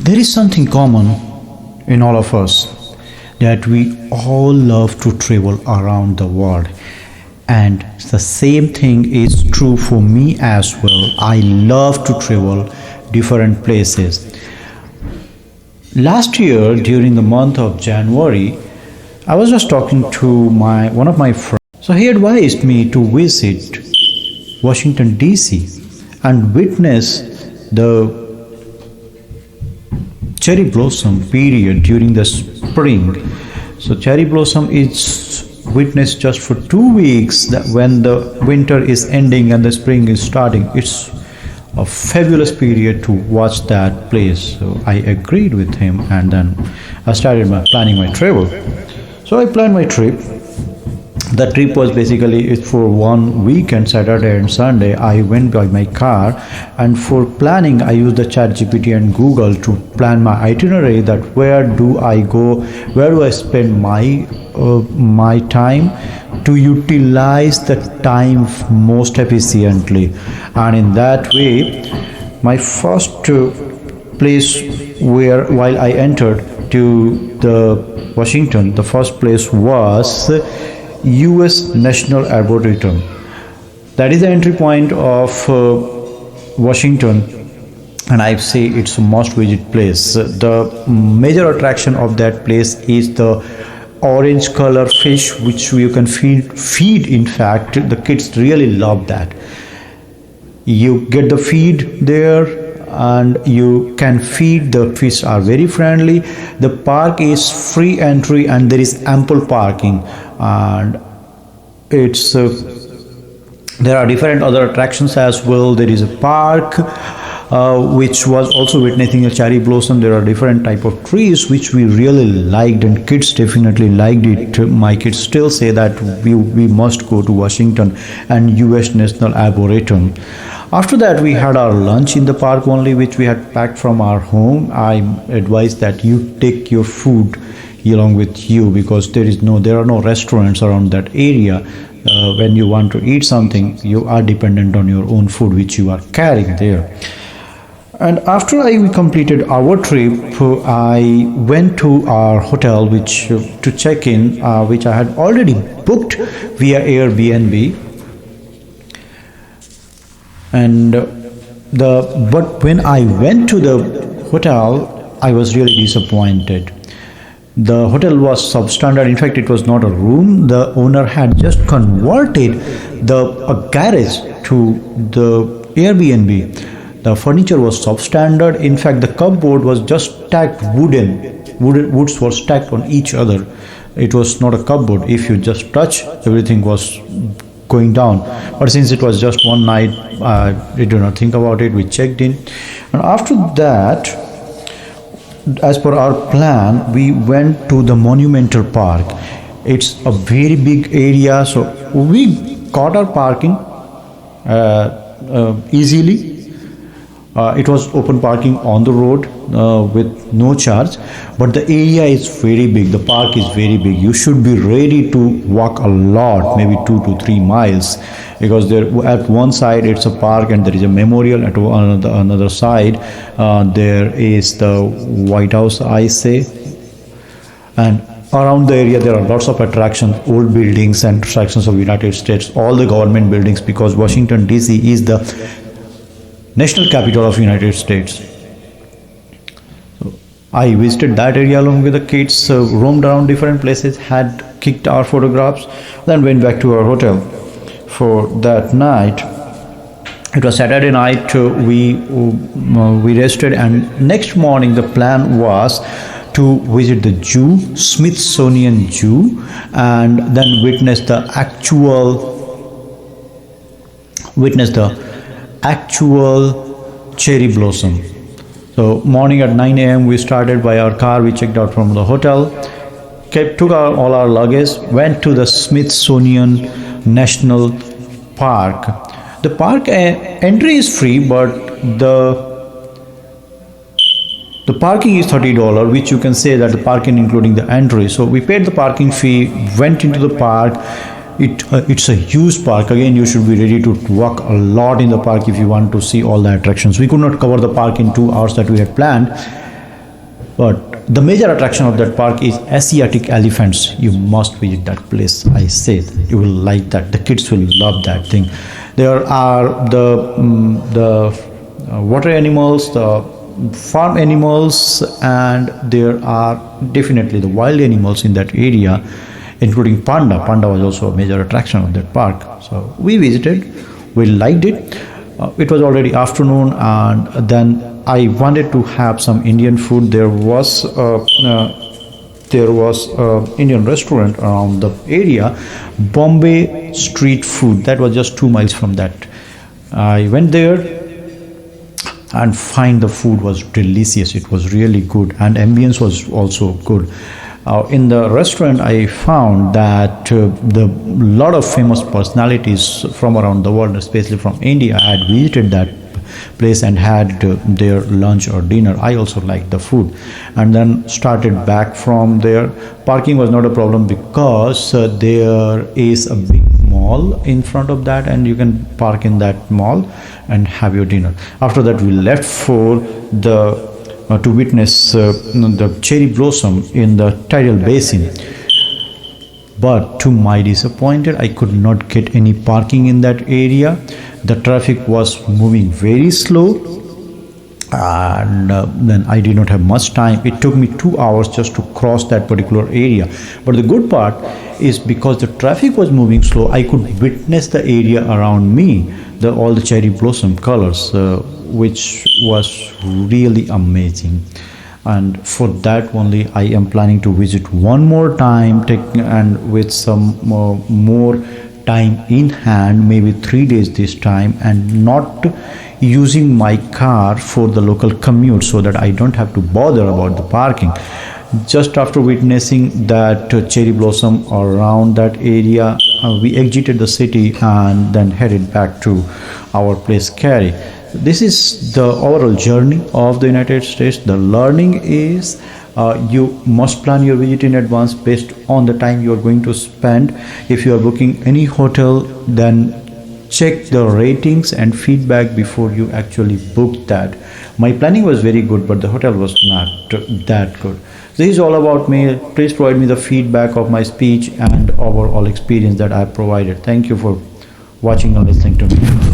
There is something common in all of us, that we all love to travel around the world. And the same thing is true for me as well. I love to travel different places. Last year, during the month of January, I was just talking to my one of my friends. So he advised me to visit Washington DC and witness the cherry blossom period during the spring. So cherry blossom is witnessed just for 2 weeks, that when the winter is ending and the spring is starting. It's a fabulous period to watch that place. So I agreed with him, and then I started planning my travel. So I planned my trip. The trip was basically for 1 week, and Saturday and Sunday I went by my car, and for planning I used the chat GPT and Google to plan my itinerary, that where do I go, where do I spend my time to utilize the time most efficiently. And in that way, my first place, where while I entered to the Washington, the first place was US National Arboretum. That is the entry point of Washington, and I say it's a must visit place. The major attraction of that place is the orange color fish, which you can feed. In fact, the kids really love that. You get the feed there and you can feed. The fish are very friendly. The park is free entry and there is ample parking, and it's there are different other attractions as well. There is a park which was also witnessing a cherry blossom. There are different type of trees which we really liked, and kids definitely liked it. My kids still say that we must go to Washington and US National Arboretum. After that, we had our lunch in the park only, which we had packed from our home. I advise that you take your food along with you, because there are no restaurants around that area. When you want to eat something, you are dependent on your own food which you are carrying there. And after we completed our trip, I went to our hotel to check in, which I had already booked via Airbnb. And but when I went to the hotel, I was really disappointed. The hotel was substandard. In fact, it was not a room. The owner had just converted a garage to the Airbnb. The furniture was substandard. In fact, the cupboard was just stacked woods were stacked on each other. It was not a cupboard. If you just touch, everything was going down. But since it was just one night, we did not think about it. We checked in, and after that, as per our plan, we went to the Monumental Park. It's a very big area, so we got our parking easily. It was open parking on the road with no charge, but the area is very big. The park is very big. You should be ready to walk a lot, maybe 2 to 3 miles, because there at one side it's a park and there is a memorial. At another side there is the White House, I say, and around the area there are lots of attractions, old buildings and attractions of United States, all the government buildings, because Washington DC is the national capital of United States. So I visited that area along with the kids, roamed around different places, had kicked our photographs, then went back to our hotel for that night. It was Saturday night. We rested, and next morning the plan was to visit the zoo, Smithsonian Zoo, and then witness the actual cherry blossom. So morning at 9 a.m. we started by our car. We checked out from the hotel, took all our luggage, went to the Smithsonian National Park. The park entry is free, but the parking is $30, which you can say that the parking including the entry. So we paid the parking fee, went into the park. It's a huge park. Again, you should be ready to walk a lot in the park if you want to see all the attractions. We could not cover the park in 2 hours that we had planned. But the major attraction of that park is Asiatic elephants. You must visit that place. I say you will like that. The kids will love that thing. There are the water animals, the farm animals, and there are definitely the wild animals in that area, including panda. Panda was also a major attraction of that park. So we visited. We liked it. It was already afternoon, and then I wanted to have some Indian food. There was Indian restaurant around the area, Bombay Street Food. That was just 2 miles from that. I went there and find the food was delicious. It was really good, and ambience was also good. In the restaurant, I found that the lot of famous personalities from around the world, especially from India, had visited that place and had their lunch or dinner. I also liked the food, and then started back from there. Parking was not a problem because there is a big mall in front of that, and you can park in that mall and have your dinner. After that, we left for the to witness the cherry blossom in the Tidal Basin. But to my disappointed, I could not get any parking in that area. The traffic was moving very slow, and then I did not have much time. It took me 2 hours just to cross that particular area. But the good part is, because the traffic was moving slow, I could witness the area around me, all the cherry blossom colors, which was really amazing. And for that only, I am planning to visit one more time, and with some more time in hand, maybe 3 days this time, and not using my car for the local commute, so that I don't have to bother about the parking. Just after witnessing that cherry blossom around that area, we exited the city and then headed back to our place, Cary. This is the overall journey of the United States. The learning is, you must plan your visit in advance based on the time you are going to spend. If you are booking any hotel, then check the ratings and feedback before you actually book that. My planning was very good, but the hotel was not that good. This is all about me. Please provide me the feedback of my speech and overall experience that I provided. Thank you for watching and listening to me.